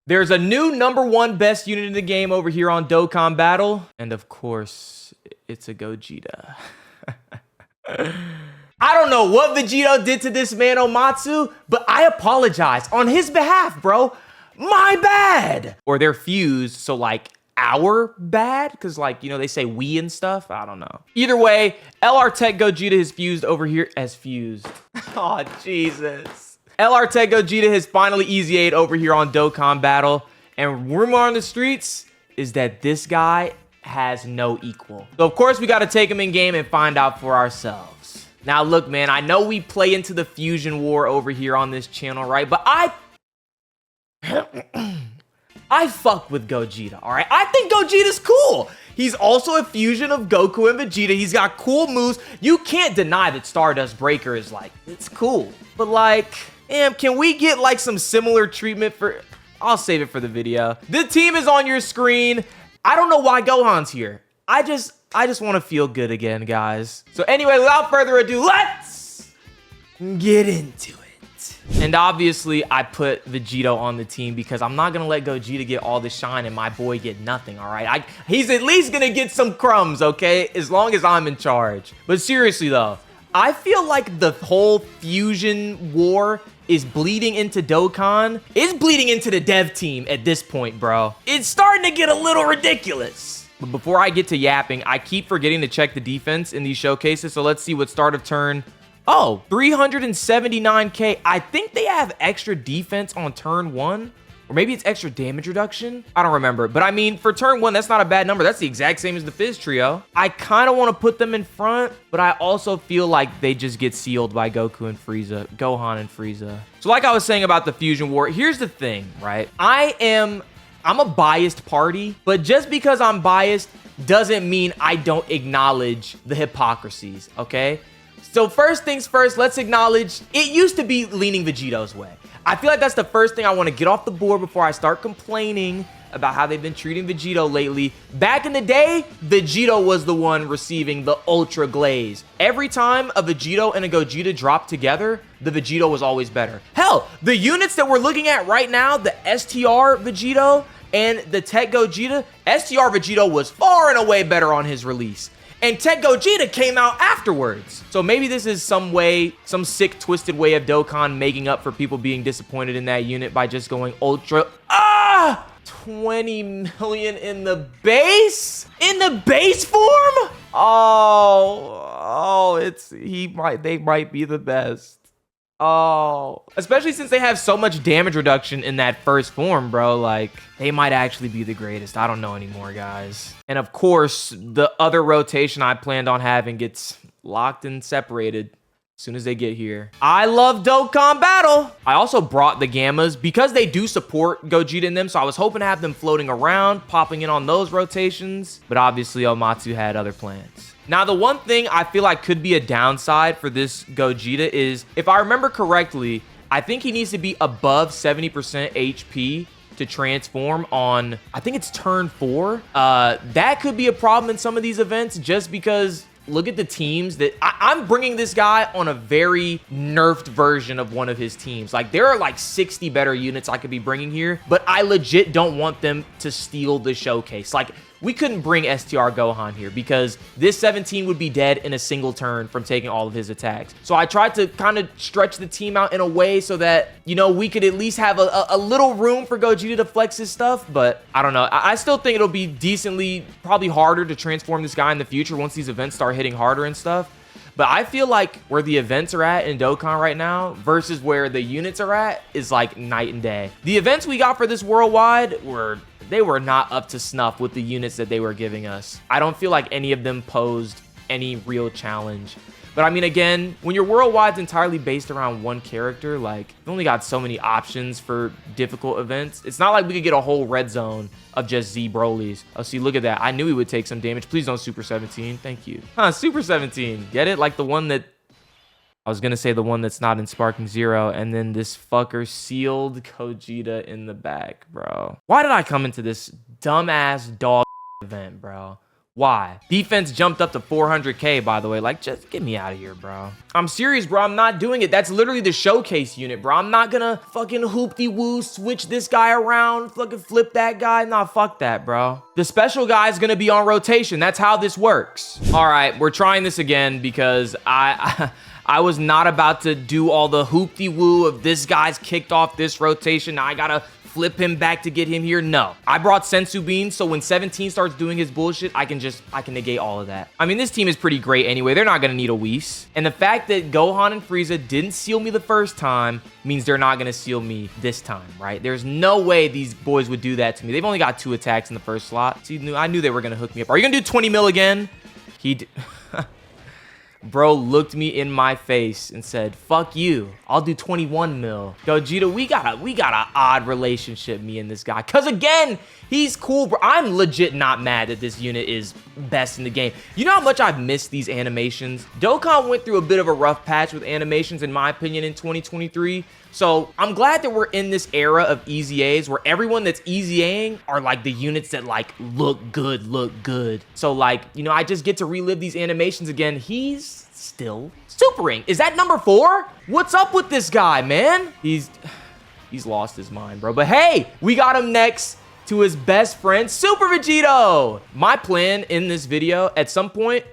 There's a new #1 best unit in the game over here on Dokkan Battle. And of course, it's a Gogeta. I don't know what Vegito did to this man Omatsu, but I apologize on his behalf, bro. My bad. Or they're fused, so like our bad? Because like, you know, they say we and stuff. I don't know. Either way, TEQ Gogeta is fused over here as fused. Oh, Jesus. TEQ Gogeta has finally easy 8 over here on Dokkan Battle. And rumor on the streets is that this guy has no equal. So of course we got to take him in game and find out for ourselves. Now look, man, I know we play into the fusion war over here on this channel, right? But I fuck with Gogeta, all right? I think Gogeta's cool. He's also a fusion of Goku and Vegeta. He's got cool moves. You can't deny that Stardust Breaker is like, it's cool. But like, can we get like some similar treatment for... I'll save it for the video. The team is on your screen. I don't know why Gohan's here. I just want to feel good again, guys. So anyway, without further ado, let's get into it. And obviously, I put Vegito on the team because I'm not going to let Gogeta get all the shine and my boy get nothing, all right? He's at least going to get some crumbs, okay? As long as I'm in charge. But seriously, though, I feel like the whole fusion war is bleeding into Dokkan. It's bleeding into the dev team at this point, bro. It's starting to get a little ridiculous. But before I get to yapping, I keep forgetting to check the defense in these showcases. So let's see what start of turn... Oh, 379k. I think they have extra defense on turn 1. Or maybe it's extra damage reduction. I don't remember. But I mean, for turn 1, that's not a bad number. That's the exact same as the Fizz trio. I kind of want to put them in front, but I also feel like they just get sealed by Gohan and Frieza. So like I was saying about the Fusion War, here's the thing, right? I'm a biased party, but just because I'm biased doesn't mean I don't acknowledge the hypocrisies, okay? So first things first, let's acknowledge it used to be leaning Vegito's way. I feel like that's the first thing I want to get off the board before I start complaining about how they've been treating Vegito lately. Back in the day, Vegito was the one receiving the Ultra Glaze. Every time a Vegito and a Gogeta dropped together, the Vegito was always better. Hell, the units that we're looking at right now, the STR Vegito and the TEQ Gogeta, STR Vegito was far and away better on his release. And TEQ Gogeta came out afterwards. So maybe this is some sick, twisted way of Dokkan making up for people being disappointed in that unit by just going ultra. 20 million in the base? In the base form? They might be the best. Oh, especially since they have so much damage reduction in that first form, bro. Like, they might actually be the greatest. I don't know anymore, guys. And of course, the other rotation I planned on having gets locked and separated as soon as they get here. I love Dokkan Battle. I also brought the Gammas because they do support Gogeta in them, so I was hoping to have them floating around, popping in on those rotations. But obviously, Omatsu had other plans. Now, the one thing I feel like could be a downside for this Gogeta is, if I remember correctly, I think he needs to be above 70% HP to transform on, I think it's turn 4. That could be a problem in some of these events just because look at the teams that I'm bringing this guy on a very nerfed version of one of his teams. Like, there are like 60 better units I could be bringing here, but I legit don't want them to steal the showcase. Like, we couldn't bring STR Gohan here because this 17 would be dead in a single turn from taking all of his attacks. So I tried to kind of stretch the team out in a way so that, you know, we could at least have a little room for Gogeta to flex his stuff. But I don't know. I still think it'll be decently, probably harder to transform this guy in the future once these events start hitting harder and stuff. But I feel like where the events are at in Dokkan right now versus where the units are at is like night and day. The events we got for this worldwide were not up to snuff with the units that they were giving us. I don't feel like any of them posed any real challenge. But I mean, again, when your worldwide's entirely based around one character, like, you've only got so many options for difficult events. It's not like we could get a whole red zone of just Z Brolys. Oh, see, look at that. I knew he would take some damage. Please don't Super 17. Thank you. Super 17. Get it? Like the one that... I was going to say the one that's not in Sparking Zero, and then this fucker sealed Gogeta in the back, bro. Why did I come into this dumbass dog event, bro? Why? Defense jumped up to 400k, by the way. Like, just get me out of here, bro. I'm serious, bro. I'm not doing it. That's literally the showcase unit, bro. I'm not gonna fucking hoop-de-woo, switch this guy around, fucking flip that guy. Nah, fuck that, bro. The special guy is gonna be on rotation. That's how this works. All right, we're trying this again because I was not about to do all the hoop-de-woo of this guy's kicked off this rotation. Now I gotta flip him back to get him here. No, I brought Sensu Bean, so when 17 starts doing his bullshit, I can negate all of that. I mean, this team is pretty great anyway. They're not gonna need a Whis. And the fact that Gohan and Frieza didn't seal me the first time means they're not gonna seal me this time, right? There's no way these boys would do that to me. They've only got 2 attacks in the first slot. See, I knew they were gonna hook me up. Are you gonna do 20 mil again? He did. Bro looked me in my face and said, fuck you, I'll do 21 mil. Gogeta, we got a odd relationship, me and this guy. Cause again, he's cool, bro. I'm legit not mad that this unit is best in the game. You know how much I've missed these animations? Dokkan went through a bit of a rough patch with animations, in my opinion, in 2023. So I'm glad that we're in this era of easy A's where everyone that's easy A'ing are like the units that like look good. So like, you know, I just get to relive these animations again. He's still supering. Is that number 4? What's up with this guy, man? He's lost his mind, bro. But hey, we got him next to his best friend, Super Vegito. My plan in this video, at some point,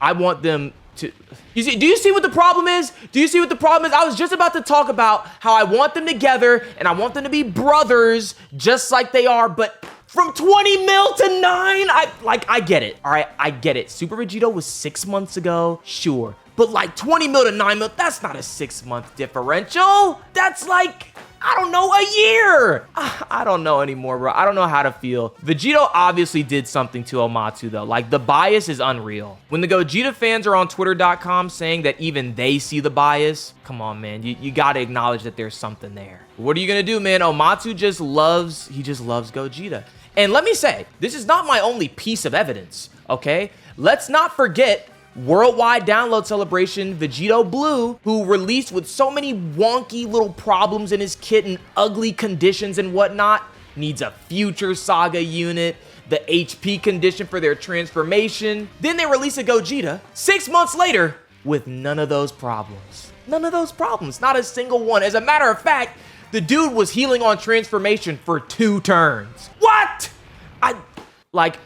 I want them to... do you see what the problem is? Do you see what the problem is? I was just about to talk about how I want them together and I want them to be brothers just like they are, but from 20 mil to 9, I get it. All right, I get it. Super Vegito was 6 months ago, sure. But like 20 mil to 9 mil, that's not a 6-month differential. That's like, I don't know, a year. I don't know anymore, bro. I don't know how to feel. Vegito obviously did something to Omatsu, though. Like, the bias is unreal. When the Gogeta fans are on Twitter.com saying that even they see the bias, come on, man. You got to acknowledge that there's something there. What are you going to do, man? Omatsu just loves Gogeta. And let me say, this is not my only piece of evidence, okay? Let's not forget worldwide download celebration Vegito Blue, who released with so many wonky little problems in his kit and ugly conditions and whatnot, needs a future saga unit, the HP condition for their transformation. Then they release a Gogeta 6 months later with none of those problems. None of those problems, not a single one. As a matter of fact, the dude was healing on transformation for 2 turns. What?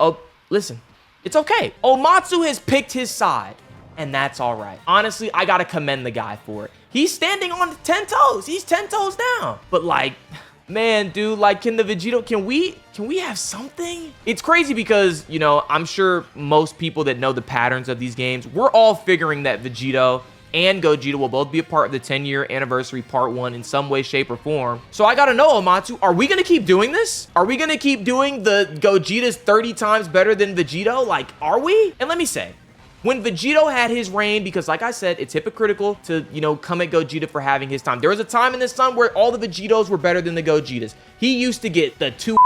Oh, listen. It's okay. Omatsu has picked his side, and that's all right. Honestly, I gotta commend the guy for it. He's standing on 10 toes. He's 10 toes down. But like, man, dude, like, can the Vegito, can we have something? It's crazy because, you know, I'm sure most people that know the patterns of these games, we're all figuring that Vegito and Gogeta will both be a part of the 10-year anniversary part 1 in some way, shape, or form. So I gotta know, Omatsu, are we gonna keep doing this? Are we gonna keep doing the Gogeta's 30 times better than Vegito? Like, are we? And let me say, when Vegito had his reign, because like I said, it's hypocritical to, you know, come at Gogeta for having his time. There was a time in the sun where all the Vegitos were better than the Gogetas. He used to get the 2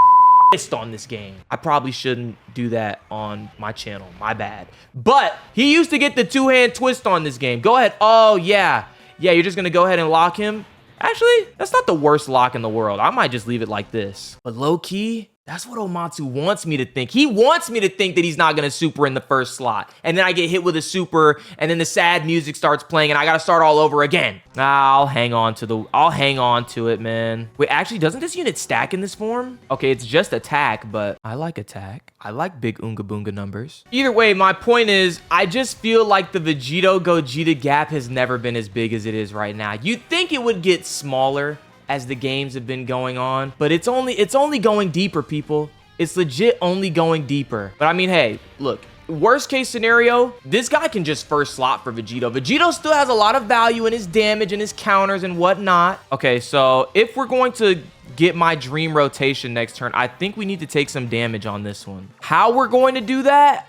twist on this game. I probably shouldn't do that on my channel. My bad. But he used to get the 2-hand twist on this game. Go ahead. Oh, yeah. Yeah, you're just going to go ahead and lock him? Actually, that's not the worst lock in the world. I might just leave it like this. But low-key, that's what Omatsu wants me to think. He wants me to think that he's not going to super in the first slot. And then I get hit with a super, and then the sad music starts playing, and I got to start all over again. I'll hang on to it, man. Wait, actually, doesn't this unit stack in this form? Okay, it's just attack, but I like attack. I like big Oonga Boonga numbers. Either way, my point is, I just feel like the Vegito-Gogeta gap has never been as big as it is right now. You'd think it would get smaller as the games have been going on, but it's only going deeper, people. It's legit only going deeper. But I mean, hey, look, worst case scenario, this guy can just first slot for Vegito. Vegito still has a lot of value in his damage and his counters and whatnot. Okay, so if we're going to get my dream rotation next turn, I think we need to take some damage on this one. How we're going to do that?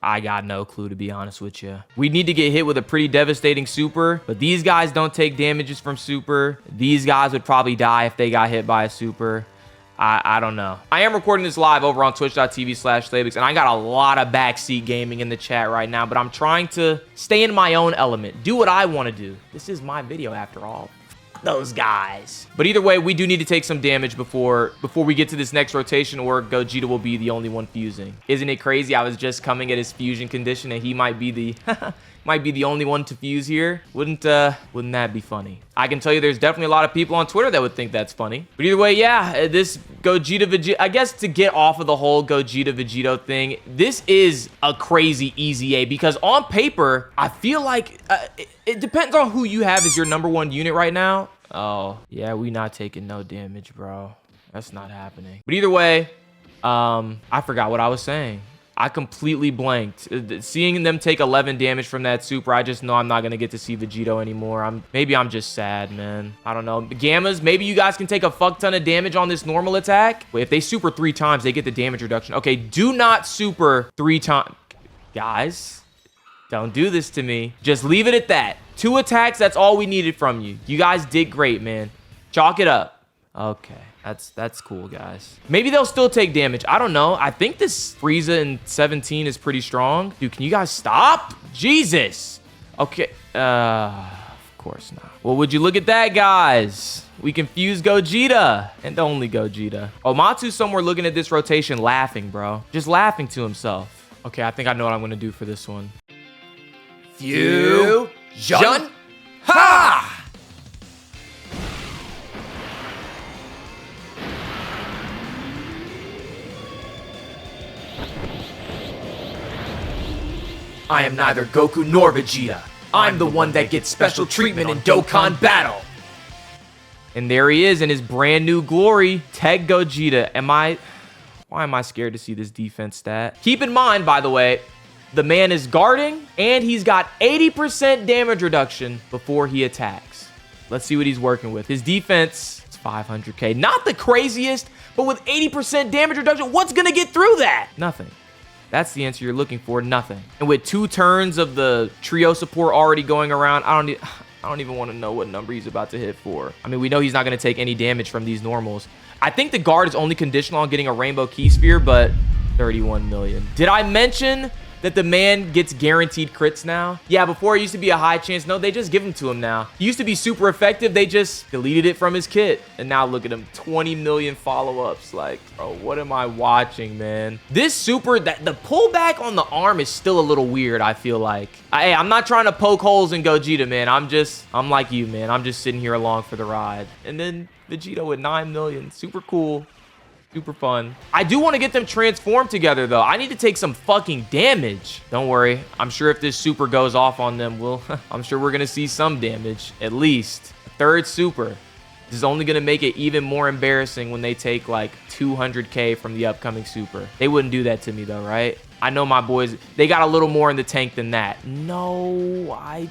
I got no clue, to be honest with you. We need to get hit with a pretty devastating super, but these guys don't take damages from super. These guys would probably die if they got hit by a super. I don't know. I am recording this live over on twitch.tv/Slaybix, and I got a lot of backseat gaming in the chat right now, but I'm trying to stay in my own element, do what I want to do. This is my video after all. Fuck those guys. But either way, we do need to take some damage before we get to this next rotation, or Gogeta will be the only one fusing. Isn't it crazy? I was just coming at his fusion condition and he might be the might be the only one to fuse here. Wouldn't that be funny? I can tell you there's definitely a lot of people on Twitter that would think that's funny. But either way, yeah, this Gogeta Vegito, I guess to get off of the whole Gogeta Vegito thing, this is a crazy easy A, because on paper, I feel like it depends on who you have as your #1 unit right now. Oh, yeah, we not taking no damage, bro. That's not happening. But either way, I forgot what I was saying. I completely blanked. Seeing them take 11 damage from that super, I just know I'm not going to get to see Vegito anymore. Maybe I'm just sad, man. I don't know. Gammas, maybe you guys can take a fuck ton of damage on this normal attack. Wait, if they super 3 times, they get the damage reduction. Okay, do not super 3 times. Guys, don't do this to me. Just leave it at that. 2 attacks, that's all we needed from you. You guys did great, man. Chalk it up. Okay. That's cool, guys. Maybe they'll still take damage. I don't know. I think this Frieza in 17 is pretty strong. Dude, can you guys stop? Jesus. Okay. Of course not. Well, would you look at that, guys? We can fuse Gogeta. And only Gogeta. Oh, Matsu's somewhere looking at this rotation laughing, bro. Just laughing to himself. Okay, I think I know what I'm going to do for this one. Fusion. Ha! I am neither Goku nor Vegeta. I'm the one that gets special treatment in Dokkan Battle. And there he is in his brand new glory, TEQ Gogeta. Why am I scared to see this defense stat? Keep in mind, by the way, the man is guarding and he's got 80% damage reduction before he attacks. Let's see what he's working with. His defense is 500k. Not the craziest, but with 80% damage reduction, what's gonna get through that? Nothing. That's the answer you're looking for, nothing. And with 2 turns of the trio support already going around, I don't even want to know what number he's about to hit for. I mean, we know he's not going to take any damage from these normals. I think the guard is only conditional on getting a rainbow key sphere, but 31 million. Did I mention that the man gets guaranteed crits now? Yeah, before it used to be a high chance. No, they just give them to him now. He used to be super effective. They just deleted it from his kit. And now look at him, 20 million follow-ups. Like, bro, what am I watching, man? This super, the pullback on the arm is still a little weird, I feel like. Hey, I'm not trying to poke holes in Gogeta, man. I'm like you, man. I'm just sitting here along for the ride. And then Vegito with 9 million. Super cool. Super fun. I do want to get them transformed together, though. I need to take some fucking damage. Don't worry. I'm sure if this super goes off on them, I'm sure we're going to see some damage. At least. A 3rd super. This is only going to make it even more embarrassing when they take, like, 200k from the upcoming super. They wouldn't do that to me, though, right? I know my boys, they got a little more in the tank than that. No, I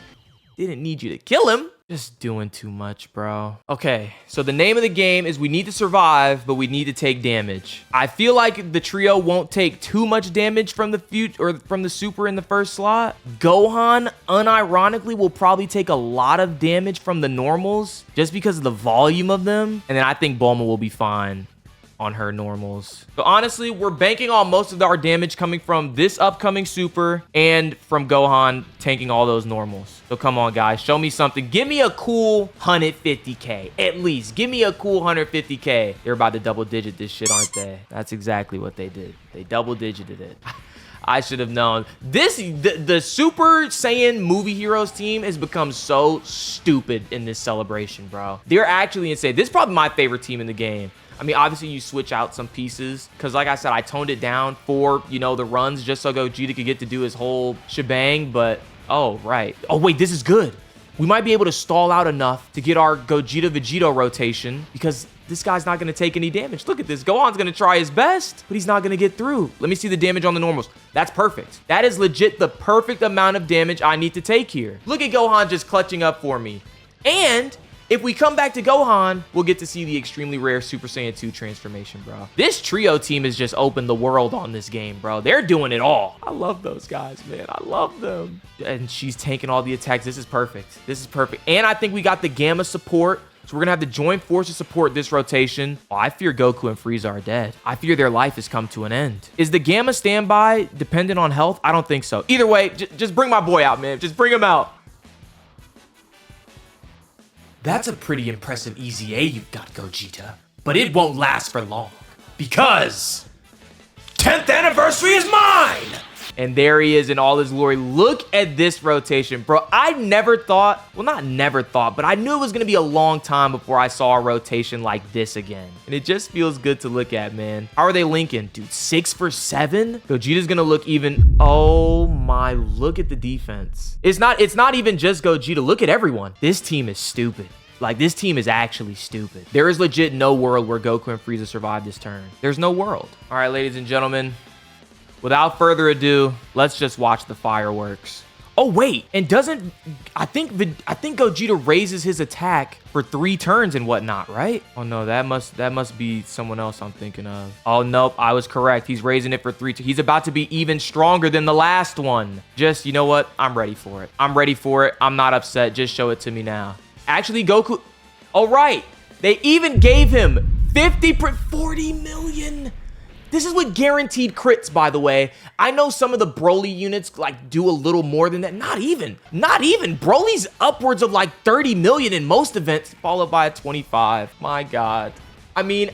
didn't need you to kill him. Just doing too much, bro. Okay, so the name of the game is we need to survive, but we need to take damage. I feel like the trio won't take too much damage from the super in the first slot. Gohan, unironically, will probably take a lot of damage from the normals just because of the volume of them. And then I think Bulma will be fine on her normals. But honestly, we're banking on most of our damage coming from this upcoming super and from Gohan tanking all those normals. So come on, guys, show me something. Give me a cool 150k, at least. Give me a cool 150k. They're about to double digit this shit, aren't they? That's exactly what they did. They double digited it. I should have known. The Super Saiyan movie heroes team has become so stupid in this celebration, bro. They're actually insane. This is probably my favorite team in the game. I mean, obviously, you switch out some pieces because, like I said, I toned it down for, you know, the runs just so Gogeta could get to do his whole shebang. But, oh, right. Oh, wait, this is good. We might be able to stall out enough to get our Gogeta Vegito rotation because this guy's not going to take any damage. Look at this. Gohan's going to try his best, but he's not going to get through. Let me see the damage on the normals. That's perfect. That is legit the perfect amount of damage I need to take here. Look at Gohan just clutching up for me. And if we come back to Gohan, we'll get to see the extremely rare Super Saiyan 2 transformation, bro. This trio team has just opened the world on this game, bro. They're doing it all. I love those guys, man. I love them. And she's tanking all the attacks. This is perfect. This is perfect. And I think we got the Gamma support. So we're going to have to join forces support this rotation. Oh, I fear Goku and Frieza are dead. I fear their life has come to an end. Is the Gamma standby dependent on health? I don't think so. Either way, just bring my boy out, man. Just bring him out. That's a pretty impressive EZA you've got, Gogeta. But it won't last for long. Because 10th anniversary is mine! And there he is in all his glory. Look at this rotation, bro. I never thought, well, not never thought, but I knew it was going to be a long time before I saw a rotation like this again. And it just feels good to look at, man. How are they linking? Dude, 6 for 7? Gogeta's going to look even, oh my, look at the defense. It's not even just Gogeta. Look at everyone. This team is stupid. Like, this team is actually stupid. There is legit no world where Goku and Frieza survive this turn. There's no world. All right, ladies and gentlemen. Without further ado, let's just watch the fireworks. Oh, wait. And I think Gogeta raises his attack for 3 turns and whatnot, right? Oh, no, that must be someone else I'm thinking of. Oh, nope, I was correct. He's raising it for 3. He's about to be even stronger than the last one. Just, you know what? I'm ready for it. I'm ready for it. I'm not upset. Just show it to me now. Actually, Goku... Oh, right. They even gave him 40 million. This is with guaranteed crits, by the way. I know some of the Broly units like do a little more than that. Not even. Broly's upwards of like 30 million in most events, followed by a 25. My God. I mean,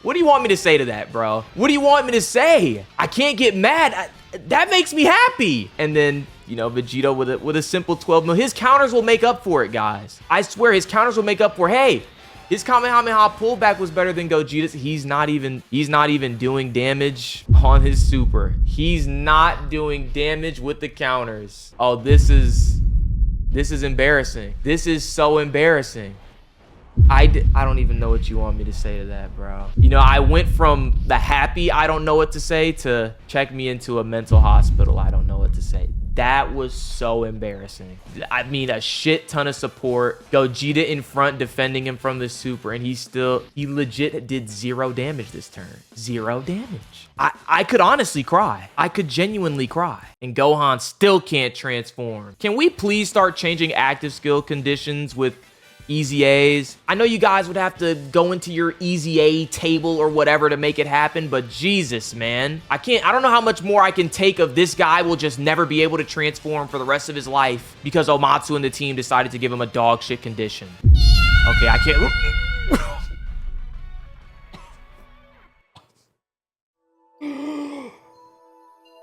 what do you want me to say to that, bro? What do you want me to say? I can't get mad. That makes me happy. And then, you know, Vegito with a simple 12 mil. His counters will make up for it, guys. I swear, his counters will make up for, hey, his Kamehameha pullback was better than Gogeta's. He's not even doing damage on his super. He's not doing damage with the counters. Oh, this is embarrassing. This is so embarrassing. I don't even know what you want me to say to that, bro. You know, I went from the happy I don't know what to say to check me into a mental hospital. I don't know what to say. That was so embarrassing. I mean, a shit ton of support. Gogeta in front defending him from the super, and he legit did 0 damage this turn. 0 damage. I could honestly cry. I could genuinely cry. And Gohan still can't transform. Can we please start changing active skill conditions with EZAs? I know you guys would have to go into your EZA table or whatever to make it happen, but Jesus, man. I don't know how much more I can take of this guy will just never be able to transform for the rest of his life because Omatsu and the team decided to give him a dog shit condition. Okay, I can't...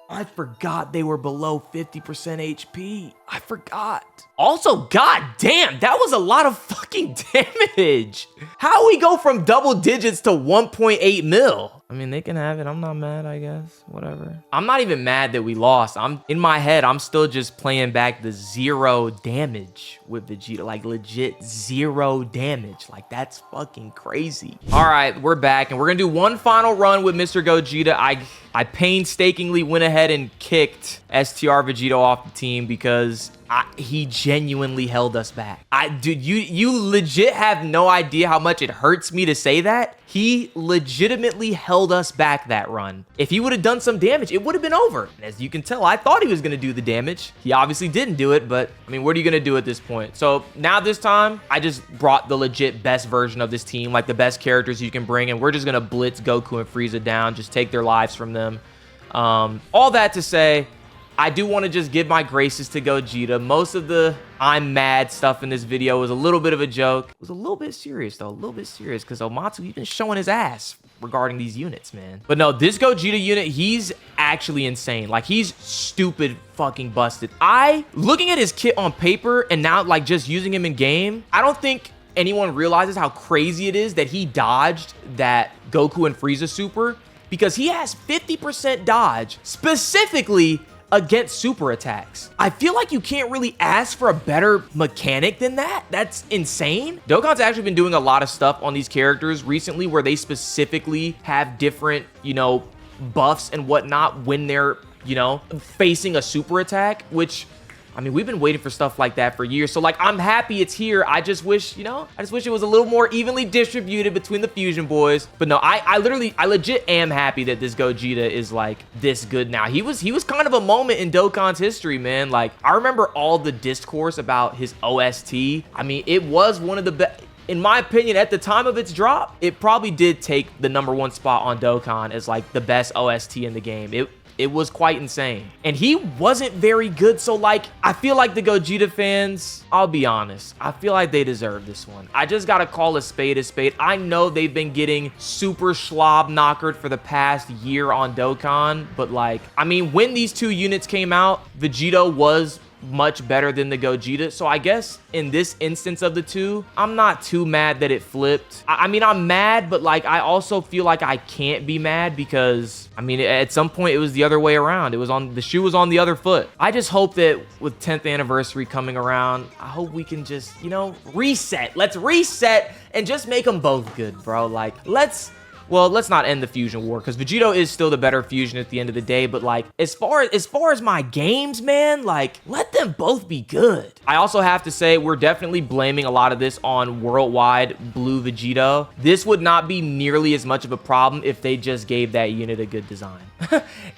I forgot they were below 50% HP. I forgot. Also, goddamn, that was a lot of fucking damage. How we go from double digits to 1.8 mil? I mean, they can have it. I'm not mad, I guess. Whatever. I'm not even mad that we lost. In my head, I'm still just playing back the 0 damage with Vegeta. Like, legit 0 damage. Like, that's fucking crazy. All right, we're back, and we're gonna do one final run with Mr. Gogeta. I painstakingly went ahead and kicked STR Vegito off the team because he genuinely held us back. Dude, you legit have no idea how much it hurts me to say that. He legitimately held us back that run. If he would have done some damage, it would have been over. And as you can tell, I thought he was going to do the damage. He obviously didn't do it, but I mean, what are you going to do at this point? So now this time, I just brought the legit best version of this team, like the best characters you can bring, and we're just going to blitz Goku and Frieza down, just take their lives from them. All that to say, I do want to just give my graces to Gogeta. Most of the I'm mad stuff in this video was a little bit of a joke. It was a little bit serious, though. A little bit serious because Omatsu, he's been showing his ass regarding these units, man. But no, this Gogeta unit, he's actually insane. Like, he's stupid fucking busted. Looking at his kit on paper and now, like, just using him in game, I don't think anyone realizes how crazy it is that he dodged that Goku and Frieza super because he has 50% dodge specifically against super attacks. I feel like you can't really ask for a better mechanic than that. That's insane. Dokkan's actually been doing a lot of stuff on these characters recently where they specifically have different, you know, buffs and whatnot when they're, you know, facing a super attack, which, I mean, we've been waiting for stuff like that for years. So, like, I'm happy it's here. I just wish, you know, it was a little more evenly distributed between the Fusion boys. But no, I legit am happy that this Gogeta is, like, this good now. He was kind of a moment in Dokkan's history, man. Like, I remember all the discourse about his OST. I mean, it was one of the best. In my opinion, at the time of its drop, it probably did take the #1 spot on Dokkan as, like, the best OST in the game. it was quite insane. And he wasn't very good, so like, I feel like the Gogeta fans, I'll be honest, I feel like they deserve this one. I just gotta call a spade a spade. I know they've been getting super schlob knockered for the past year on Dokkan, but like, I mean, when these two units came out, Vegito was much better than the Gogeta. So I guess in this instance of the two, I'm not too mad that it flipped. I mean, I'm mad, but like, I also feel like I can't be mad because, I mean, at some point it was the other way around. It was on, the shoe was on the other foot. I just hope that with 10th anniversary coming around, I hope we can just, you know, reset. Let's reset and just make them both good, bro. Like, well, let's not end the fusion war because Vegito is still the better fusion at the end of the day. But like, as far as my games, man, like, let them both be good. I also have to say we're definitely blaming a lot of this on worldwide blue Vegito. This would not be nearly as much of a problem if they just gave that unit a good design.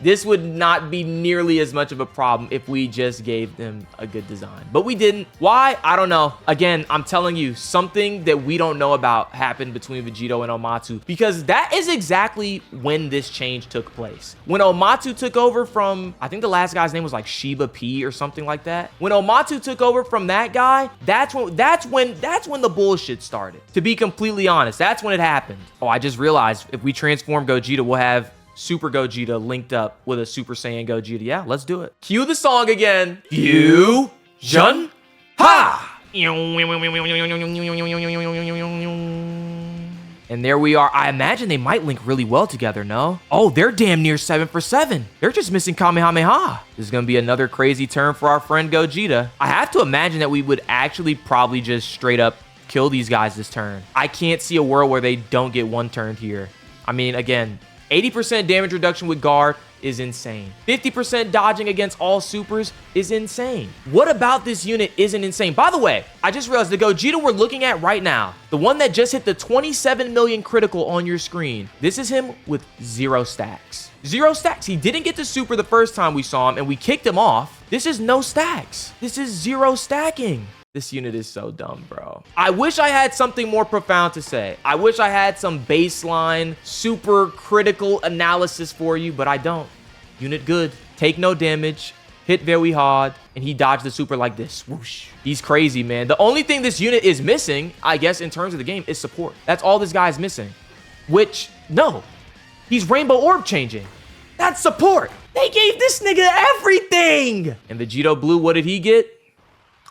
This would not be nearly as much of a problem if we just gave them a good design. But we didn't. Why? I don't know. Again, I'm telling you, something that we don't know about happened between Vegito and Omatsu, because that is exactly when this change took place. When Omatsu took over from, I think the last guy's name was like Shiba P or something like that. When Omatsu took over from that guy, that's when the bullshit started. To be completely honest, that's when it happened. Oh, I just realized if we transform Gogeta, we'll have Super Gogeta linked up with a Super Saiyan Gogeta. Yeah, let's do it. Cue the song again. Fusion. Ha! And there we are. I imagine they might link really well together, no? Oh, they're damn near 7 for 7. They're just missing Kamehameha. This is going to be another crazy turn for our friend Gogeta. I have to imagine that we would actually probably just straight up kill these guys this turn. I can't see a world where they don't get one turned here. I mean, again, 80% damage reduction with guard is insane. 50% dodging against all supers is insane. What about this unit isn't insane? By the way, I just realized the Gogeta we're looking at right now, the one that just hit the 27 million critical on your screen, this is him with 0 stacks. 0 stacks. He didn't get the super the first time we saw him and we kicked him off. This is no stacks. This is 0 stacking. This unit is so dumb, bro. I wish I had something more profound to say. I wish I had some baseline, super critical analysis for you, but I don't. Unit good. Take no damage. Hit very hard. And he dodged the super like this. Whoosh. He's crazy, man. The only thing this unit is missing, I guess, in terms of the game, is support. That's all this guy is missing. Which, no. He's Rainbow Orb changing. That's support. They gave this nigga everything. And Vegito Blue, what did he get?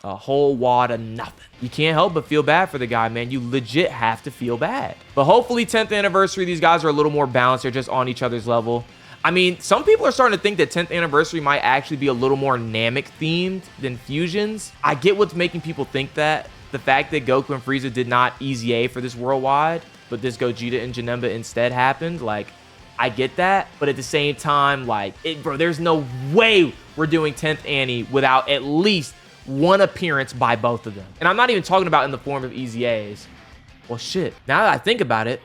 A whole wad of nothing. You can't help but feel bad for the guy, man. You legit have to feel bad. But hopefully 10th anniversary, these guys are a little more balanced. They're just on each other's level. I mean, some people are starting to think that 10th anniversary might actually be a little more Namek themed than Fusions. I get what's making people think that. The fact that Goku and Frieza did not Easy A for this worldwide, but this Gogeta and Janemba instead happened. Like, I get that. But at the same time, like, bro, there's no way we're doing 10th Annie without at least one appearance by both of them. And I'm not even talking about in the form of Easy A's. Well, shit. Now that I think about it,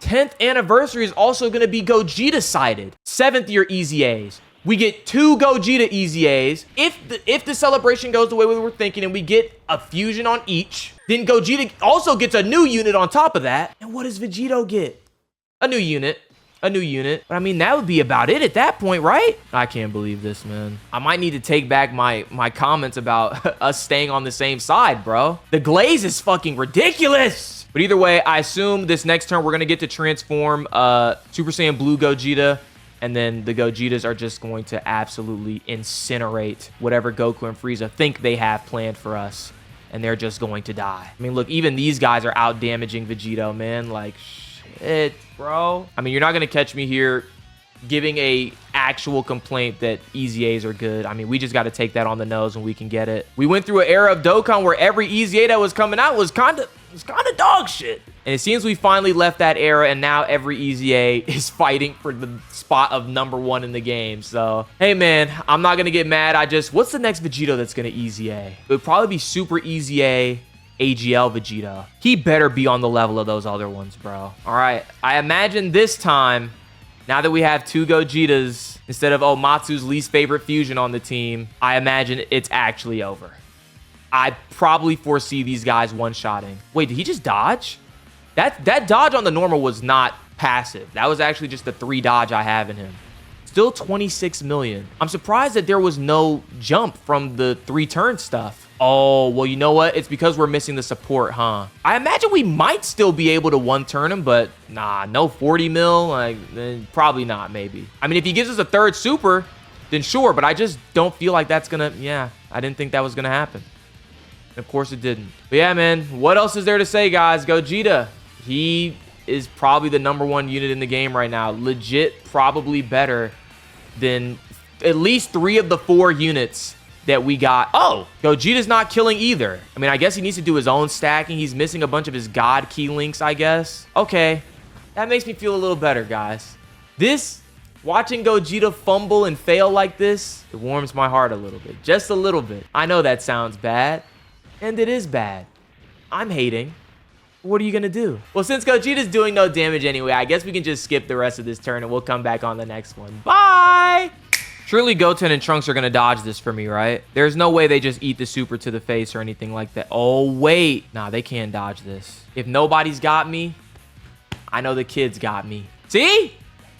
10th anniversary is also going to be Gogeta sided. 7th year Easy A's. We get 2 Gogeta Easy A's. If the celebration goes the way we were thinking and we get a fusion on each, then Gogeta also gets a new unit on top of that. And what does Vegito get? A new unit. A new unit. But I mean, that would be about it at that point, right? I can't believe this, man. I might need to take back my comments about us staying on the same side, bro. The glaze is fucking ridiculous. But either way, I assume this next turn we're going to get to transform Super Saiyan Blue Gogeta. And then the Gogetas are just going to absolutely incinerate whatever Goku and Frieza think they have planned for us. And they're just going to die. I mean, look, even these guys are out damaging Vegito, man. Like, shit, bro. I mean, you're not going to catch me here giving a actual complaint that Easy A's are good. I mean, we just got to take that on the nose when we can get it. We went through an era of Dokkan where every Easy A that was coming out was kind of dog shit. And it seems we finally left that era, and now every Easy A is fighting for the spot of #1 in the game. So, hey, man, I'm not going to get mad. What's the next Vegito that's going to Easy A? It would probably be Super Easy A AGL Vegeta. He better be on the level of those other ones, bro. All right. I imagine this time, now that we have 2 Gogetas instead of Omatsu's least favorite fusion on the team, I imagine it's actually over. I probably foresee these guys one-shotting. Wait, did he just dodge? That dodge on the normal was not passive. That was actually just the 3 dodge I have in him. Still 26 million. I'm surprised that there was no jump from the 3-turn stuff. Oh, well, you know what? It's because we're missing the support, huh? I imagine we might still be able to 1-turn him, but nah, no 40 mil. Like, probably not, maybe. I mean, if he gives us a 3rd super, then sure, but I just don't feel like that's gonna, yeah, I didn't think that was gonna happen. And of course it didn't. But yeah, man, what else is there to say, guys? Gogeta, he is probably the #1 unit in the game right now. Legit, probably better than at least 3 of the 4 units that we got. Oh, Gogeta's not killing either. I mean, I guess he needs to do his own stacking. He's missing a bunch of his god key links, I guess. Okay, that makes me feel a little better, guys. Watching Gogeta fumble and fail like this, it warms my heart a little bit. Just a little bit. I know that sounds bad, and it is bad. I'm hating. What are you gonna do? Well, since Gogeta's doing no damage anyway, I guess we can just skip the rest of this turn and we'll come back on the next one. Bye! Surely Goten and Trunks are going to dodge this for me, right? There's no way they just eat the super to the face or anything like that. Oh, wait. Nah, they can't dodge this. If nobody's got me, I know the kids got me. See?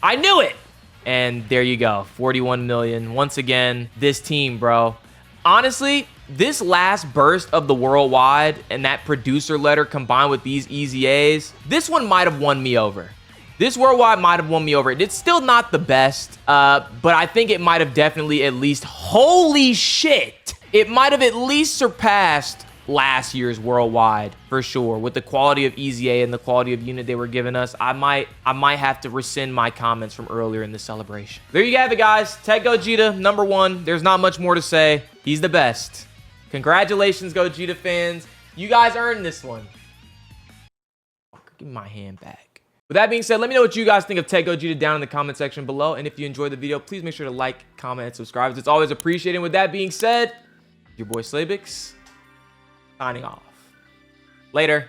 I knew it. And there you go. 41 million. Once again, this team, bro. Honestly, this last burst of the worldwide and that producer letter combined with these easy A's, this one might have won me over. This worldwide might have won me over. It's still not the best, but I think it might have definitely at least, holy shit, it might have at least surpassed last year's worldwide for sure. With the quality of Easy A and the quality of unit they were giving us, I might have to rescind my comments from earlier in the celebration. There you have it, guys. TEQ Gogeta, #1. There's not much more to say. He's the best. Congratulations, Gogeta fans. You guys earned this one. Give me my hand back. With that being said, let me know what you guys think of TEQ Gogeta down in the comment section below. And if you enjoyed the video, please make sure to like, comment, and subscribe. It's always appreciated. With that being said, your boy Slaybix, signing off. Later.